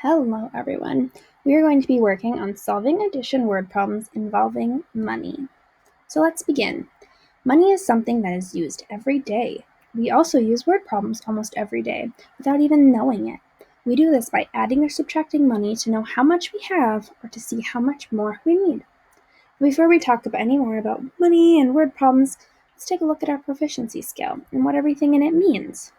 Hello everyone. We are going to be working on solving addition word problems involving money. So let's begin. Money is something that is used every day. We also use word problems almost every day without even knowing it. We do this by adding or subtracting money to know how much we have or to see how much more we need. Before we talk any more about money and word problems, let's take a look at our proficiency scale and what everything in it means.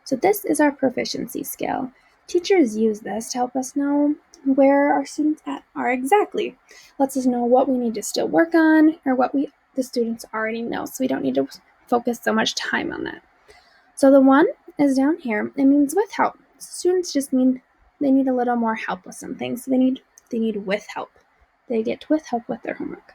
So this is our proficiency scale. Teachers use this to help us know where our students are exactly. Lets us know what we need to still work on or what the students already know, so we don't need to focus so much time on that. So the 1 is down here. It means with help. Students just mean they need a little more help with something, so they need with help. They get with help with their homework.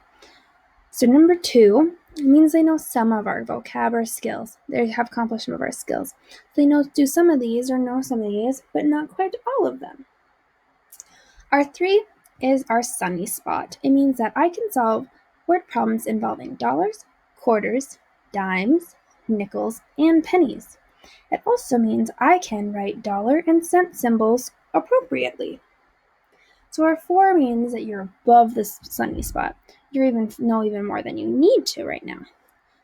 So number 2 means they know some of our vocab or skills. They have accomplished some of our skills. They do some of these or know some of these, but not quite all of them. Our 3 is our sunny spot. It means that I can solve word problems involving dollars, quarters, dimes, nickels, and pennies. It also means I can write dollar and cent symbols appropriately. So our 4 means that you're above this sunny spot. You know even more than you need to right now.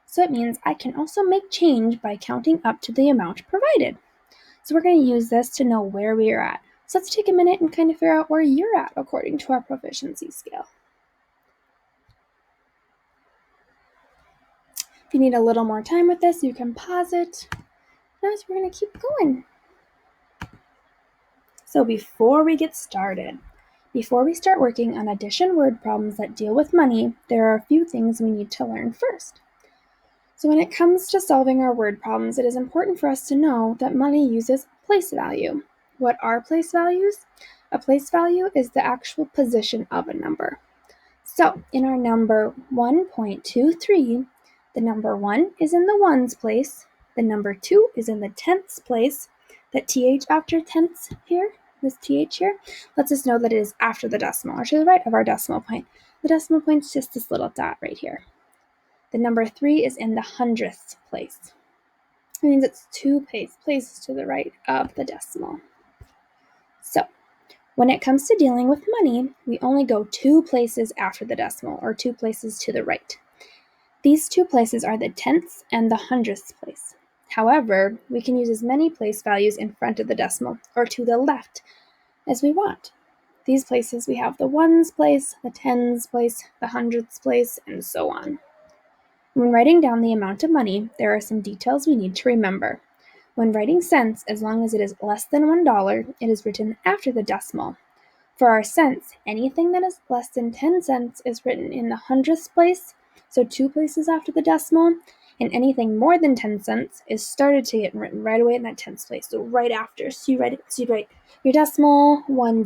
So it means I can also make change by counting up to the amount provided. So we're going to use this to know where we are at. So let's take a minute and kind of figure out where you're at according to our proficiency scale. If you need a little more time with this, you can pause it. Now we're going to keep going. So before we get started, before we start working on addition word problems that deal with money, there are a few things we need to learn first. So when it comes to solving our word problems, it is important for us to know that money uses place value. What are place values? A place value is the actual position of a number. So in our number 1.23, the number 1 is in the ones place, the number 2 is in the tenths place. That th after tenths here, this th here, lets us know that it is after the decimal, or to the right of our decimal point. The decimal point is just this little dot right here. The number 3 is in the hundredths place. It means it's 2 places to the right of the decimal. So when it comes to dealing with money, we only go 2 places after the decimal, or 2 places to the right. These 2 places are the tenths and the hundredths place. However, we can use as many place values in front of the decimal, or to the left, as we want. These places we have the ones place, the tens place, the hundredths place, and so on. When writing down the amount of money, there are some details we need to remember. When writing cents, as long as it is less than $1, it is written after the decimal. For our cents, anything that is less than 10 cents is written in the hundredths place, so 2 places after the decimal, and anything more than 10 cents is started to get written right away in that tenths place, so right after. So you write your decimal 10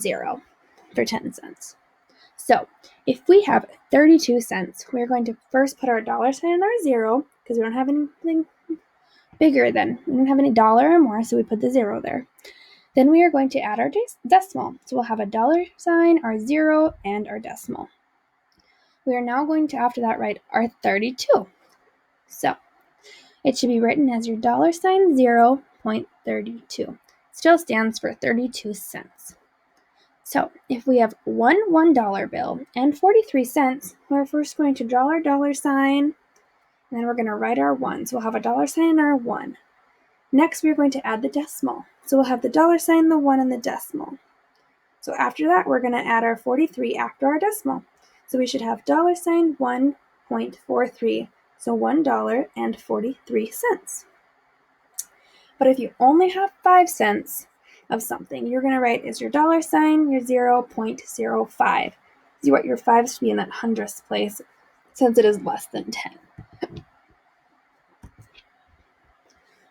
for 10 cents. So if we have 32 cents, we're going to first put our dollar sign in our 0, because we don't have anything bigger than, we don't have any dollar or more, so we put the 0 there. Then we are going to add our decimal. So we'll have a dollar sign, our 0, and our decimal. We are now going to, after that, write our 32. So it should be written as your dollar sign 0.32. Still stands for 32 cents. So if we have one $1 bill and 43 cents, we're first going to draw our dollar sign, and then we're going to write our 1. So we'll have a dollar sign and our 1. Next, we're going to add the decimal. So we'll have the dollar sign, the 1, and the decimal. So after that, we're going to add our 43 after our decimal. So we should have dollar sign 1.43, so $1.43. But if you only have 5 cents of something, you're going to write as your dollar sign, your 0.05. You want your 5s to be in that hundredths place, since it is less than 10.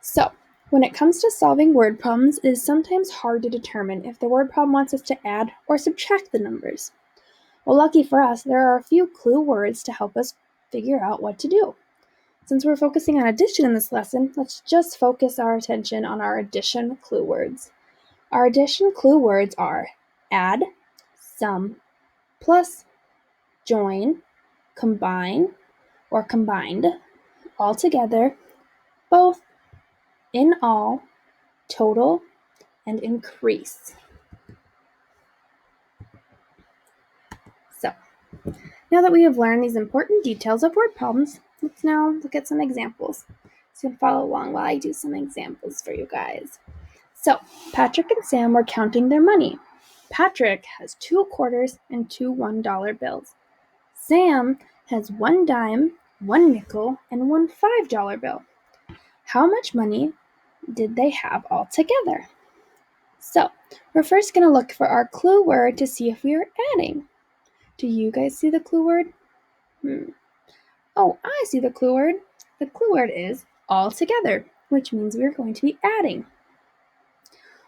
So when it comes to solving word problems, it is sometimes hard to determine if the word problem wants us to add or subtract the numbers. Well, lucky for us, there are a few clue words to help us figure out what to do. Since we're focusing on addition in this lesson, let's just focus our attention on our addition clue words. Our addition clue words are add, sum, plus, join, combine, or combined, altogether, both, in all, total, and increase. Now that we have learned these important details of word problems, let's now look at some examples. So you can follow along while I do some examples for you guys. So, Patrick and Sam were counting their money. Patrick has 2 quarters and 2 $1 bills. Sam has 1 dime, 1 nickel, and 1 $5 bill. How much money did they have all together? So, we're first going to look for our clue word to see if we are adding. Do you guys see the clue word? Oh, I see the clue word. The clue word is all together, which means we are going to be adding.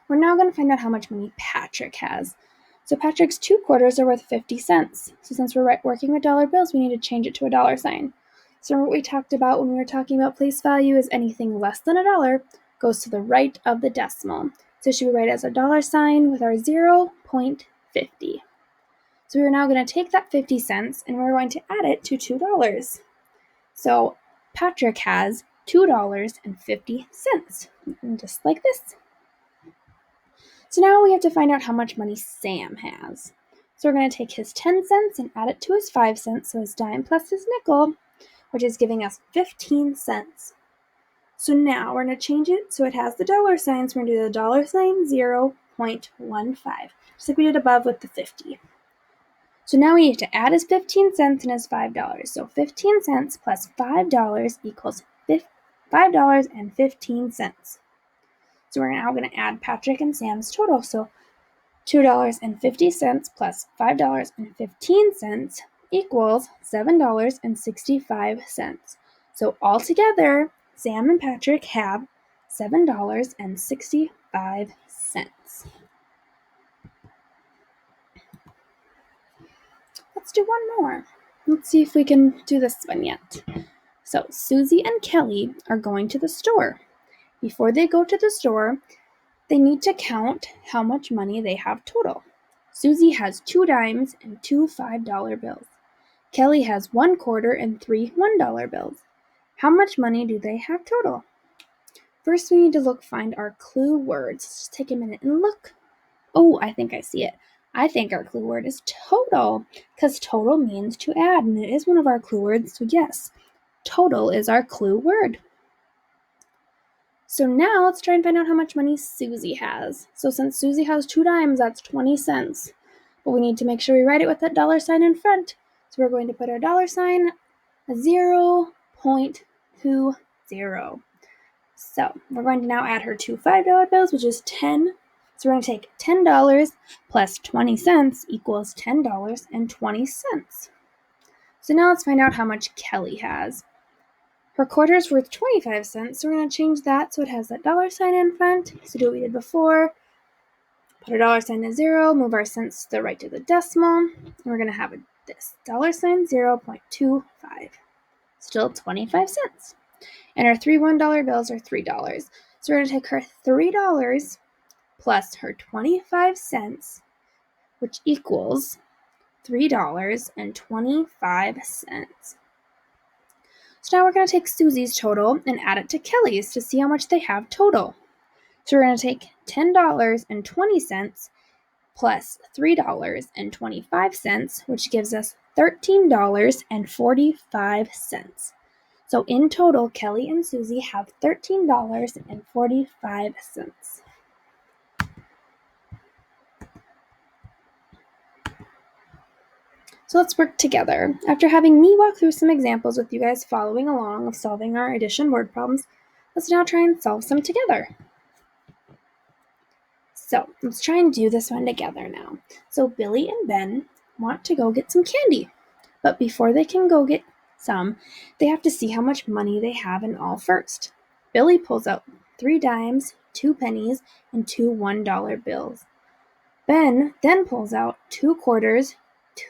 We're now going to find out how much money Patrick has. So Patrick's 2 quarters are worth 50 cents. So since we're working with dollar bills, we need to change it to a dollar sign. So what we talked about when we were talking about place value is anything less than a dollar goes to the right of the decimal. So should we write it as a dollar sign with our 0.50. So we're now going to take that 50 cents and we're going to add it to $2. So Patrick has $2.50, just like this. So now we have to find out how much money Sam has. So we're going to take his 10 cents and add it to his 5 cents, so his dime plus his nickel, which is giving us 15 cents. So now we're going to change it so it has the dollar sign, so we're going to do the dollar sign 0.15, just like we did above with the 50. So now we need to add his 15 cents and his $5. So 15 cents plus $5 equals $5.15. So we're now going to add Patrick and Sam's total. So $2.50 plus $5.15 equals $7.65. So altogether, Sam and Patrick have $7.65. Let's do one more. Let's see if we can do this one yet. So Susie and Kelly are going to the store. Before they go to the store, they need to count how much money they have total. Susie has 2 dimes and 2 $5 bills. Kelly has 1 quarter and 3 $1 bills. How much money do they have total? First, we need to find our clue words. Let's just take a minute and look. Oh, I think I see it. I think our clue word is total, because total means to add, and it is one of our clue words, so yes, total is our clue word. So now let's try and find out how much money Susie has. So since Susie has 2 dimes, that's 20 cents. But we need to make sure we write it with that dollar sign in front. So we're going to put our dollar sign at 0.20. So we're going to now add her 2 $5 bills, which is 10. So we're going to take $10 plus 20 cents equals $10.20. So now let's find out how much Kelly has. Her quarter is worth 25 cents, so we're going to change that so it has that dollar sign in front. So do what we did before. Put our dollar sign at 0, move our cents to the right of the decimal, and we're going to have this dollar sign 0.25. Still 25 cents. And our 3 $1 bills are $3. So we're going to take her $3 plus her 25 cents, which equals $3.25. So now we're going to take Susie's total and add it to Kelly's to see how much they have total. So we're going to take $10.20 plus $3.25, which gives us $13.45. So in total, Kelly and Susie have $13.45. So let's work together. After having me walk through some examples with you guys following along of solving our addition word problems, let's now try and solve some together. So let's try and do this one together now. So Billy and Ben want to go get some candy, but before they can go get some, they have to see how much money they have in all first. Billy pulls out 3 dimes, 2 pennies, and 2 $1 bills. Ben then pulls out 2 quarters,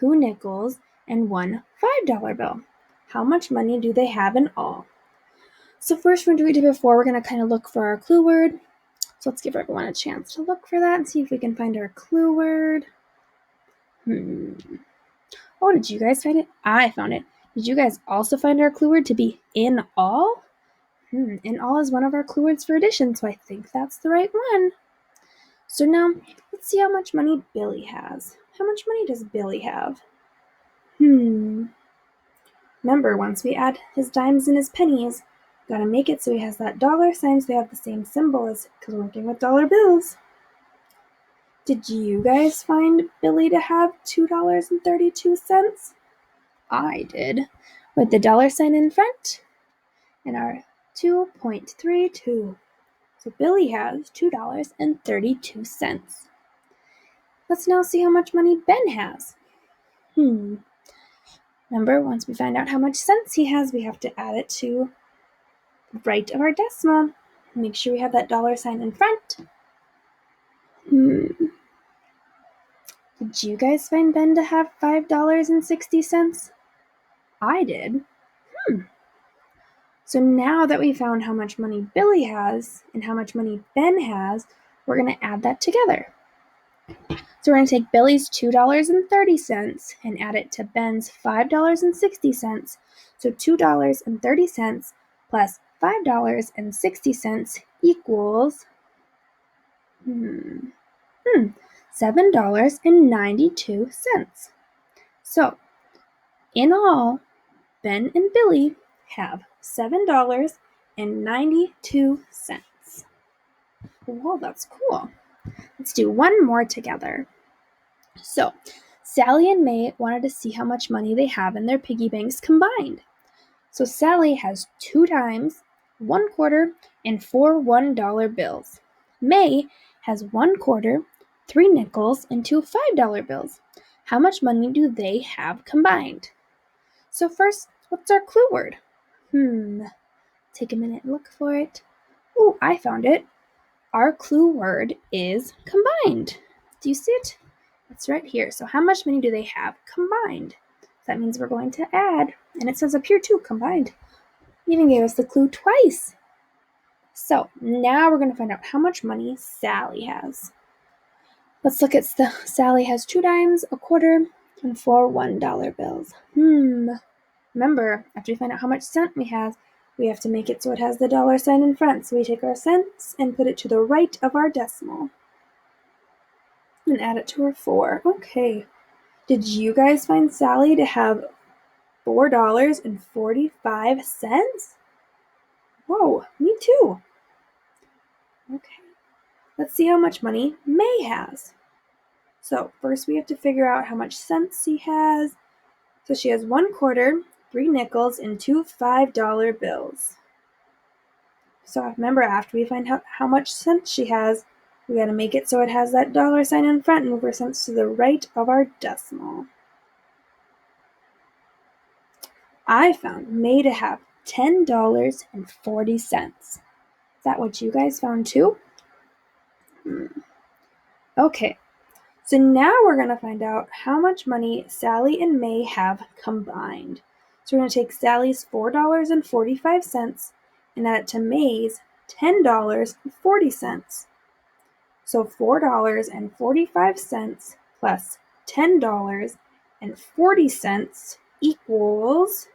2 nickels, and 1 $5 bill. How much money do they have in all? So first, when we did before, we're going to kind of look for our clue word. So let's give everyone a chance to look for that and see if we can find our clue word. Oh, did you guys find it? I found it. Did you guys also find our clue word to be in all? In all is one of our clue words for addition, so I think that's the right one. So now, let's see how much money Billy has. How much money does Billy have? Remember, once we add his dimes and his pennies, gotta make it so he has that dollar sign so they have the same symbol as because we're working with dollar bills. Did you guys find Billy to have $2.32? I did, with the dollar sign in front and our 2.32. So Billy has $2.32. Let's now see how much money Ben has. Remember, once we find out how much cents he has, we have to add it to the right of our decimal. Make sure we have that dollar sign in front. Did you guys find Ben to have $5.60? I did. So now that we found how much money Billy has and how much money Ben has, we're going to add that together. So we're going to take Billy's $2.30 and add it to Ben's $5.60. So $2.30 plus $5.60 equals $7.92. So in all, Ben and Billy have $7.92. Well, that's cool. Let's do one more together. So, Sally and May wanted to see how much money they have in their piggy banks combined. So Sally has 2 dimes, 1 quarter, and 4 $1 bills. May has 1 quarter, 3 nickels, and 2 $5 bills. How much money do they have combined? So first, what's our clue word? Take a minute and look for it. Oh, I found it. Our clue word is combined. Do you see it? It's right here. So how much money do they have combined? That means we're going to add. And it says up here too, combined. Even gave us the clue twice. So now we're going to find out how much money Sally has. Let's look at Sally has 2 dimes, a quarter, and 4 $1 bills. Remember, after we find out how much cent we have to make it so it has the dollar sign in front. So we take our cents and put it to the right of our decimal. And add it to our 4. Okay. Did you guys find Sally to have $4.45? Whoa, me too. Okay. Let's see how much money May has. So first we have to figure out how much cents she has. So she has 1 quarter, 3 nickels, and 2 $5 bills. So remember, after we find out how much cents she has, we gotta make it so it has that dollar sign in front and move our cents to the right of our decimal. I found May to have $10.40. Is that what you guys found too? Okay, so now we're going to find out how much money Sally and May have combined. So we're going to take Sally's $4.45 and add it to May's $10.40. So $4.45 plus $10.40 equals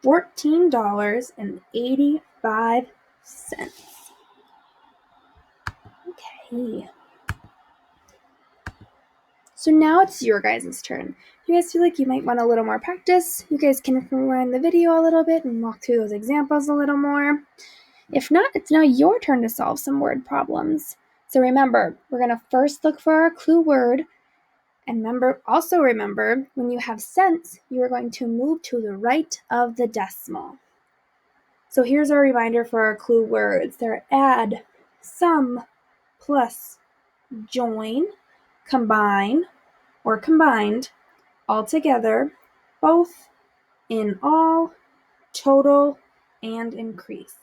$14.85. Okay. So now it's your guys' turn. If you guys feel like you might want a little more practice, you guys can rewind the video a little bit and walk through those examples a little more. If not, it's now your turn to solve some word problems. So remember, we're going to first look for our clue word. And also remember, when you have cents, you are going to move to the right of the decimal. So here's our reminder for our clue words. They're add, sum, plus, join, combine, or combined, altogether, both, in all, total, and increase.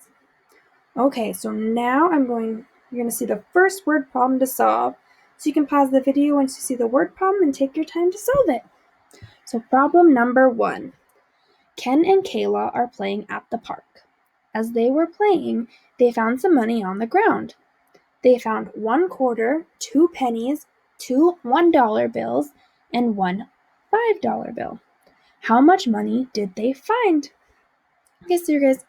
Okay, so now you're going to see the first word problem to solve. So you can pause the video once you see the word problem and take your time to solve it. So problem number 1. Ken and Kayla are playing at the park. As they were playing, they found some money on the ground. They found 1 quarter, 2 pennies, 2 $1 bills, and 1 $5 bill. How much money did they find? Okay, so you guys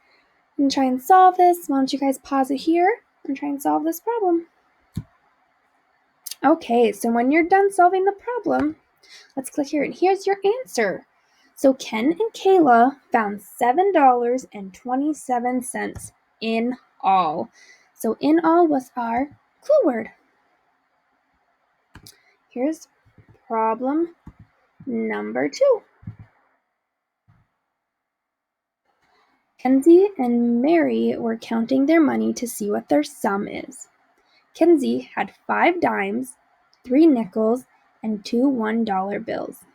can try and solve this. Why don't you guys pause it here and try and solve this problem? Okay, so when you're done solving the problem, Let's click here, and here's your answer. So Ken and Kayla found $7.27 in all. So in all was our clue word. Here's problem number 2. Kenzie and Mary were counting their money to see what their sum is. Kenzie had 5 dimes, 3 nickels, and 2 $1 bills.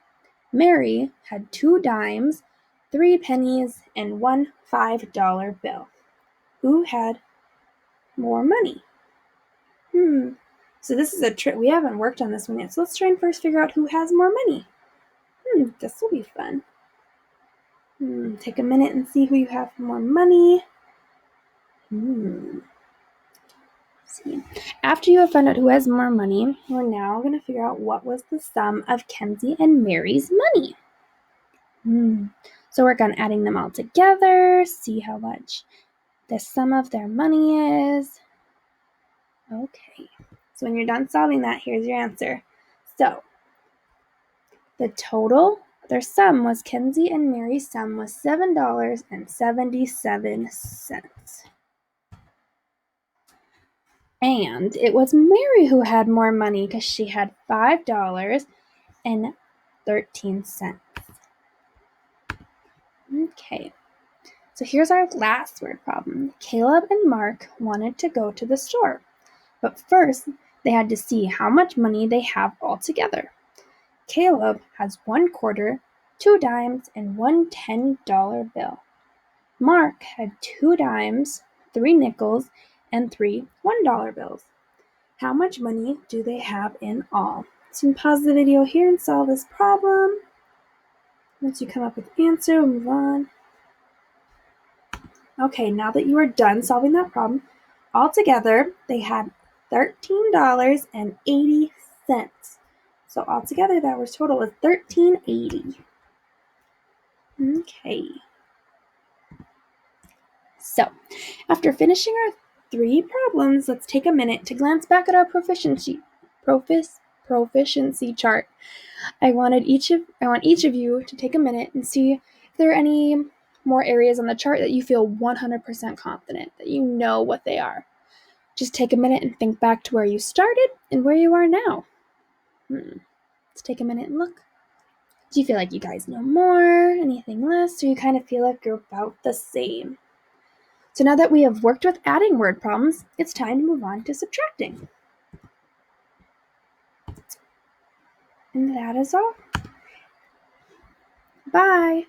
Mary had 2 dimes, 3 pennies, and 1 $5 bill. Who had more money? So this is a trick. We haven't worked on this one yet. So let's try and first figure out who has more money. This will be fun. Take a minute and see who you have more money. See. After you have found out who has more money, we're now going to figure out what was the sum of Kenzie and Mary's money. So work on adding them all together, see how much the sum of their money is. Okay, so when you're done solving that, here's your answer. So the total, their sum was, Kenzie and Mary's sum was $7.77. And it was Mary who had more money because she had $5.13. Okay, so here's our last word problem. Caleb and Mark wanted to go to the store, but first they had to see how much money they have all together. Caleb has 1 quarter, 2 dimes, and 1 $10 bill. Mark had 2 dimes, 3 nickels, and 3 $1 bills. How much money do they have in all? So you can pause the video here and solve this problem. Once you come up with the answer, we'll move on. Okay, now that you are done solving that problem, altogether they had $13.80. So altogether that was total was $13.80. Okay. So, after finishing our 3 problems, let's take a minute to glance back at our proficiency chart. I want each of you to take a minute and see if there are any more areas on the chart that you feel 100% confident, that you know what they are. Just take a minute and think back to where you started and where you are now. Let's take a minute and look. Do you feel like you guys know more, anything less, or you kind of feel like you're about the same? So now that we have worked with adding word problems, it's time to move on to subtracting. And that is all. Bye!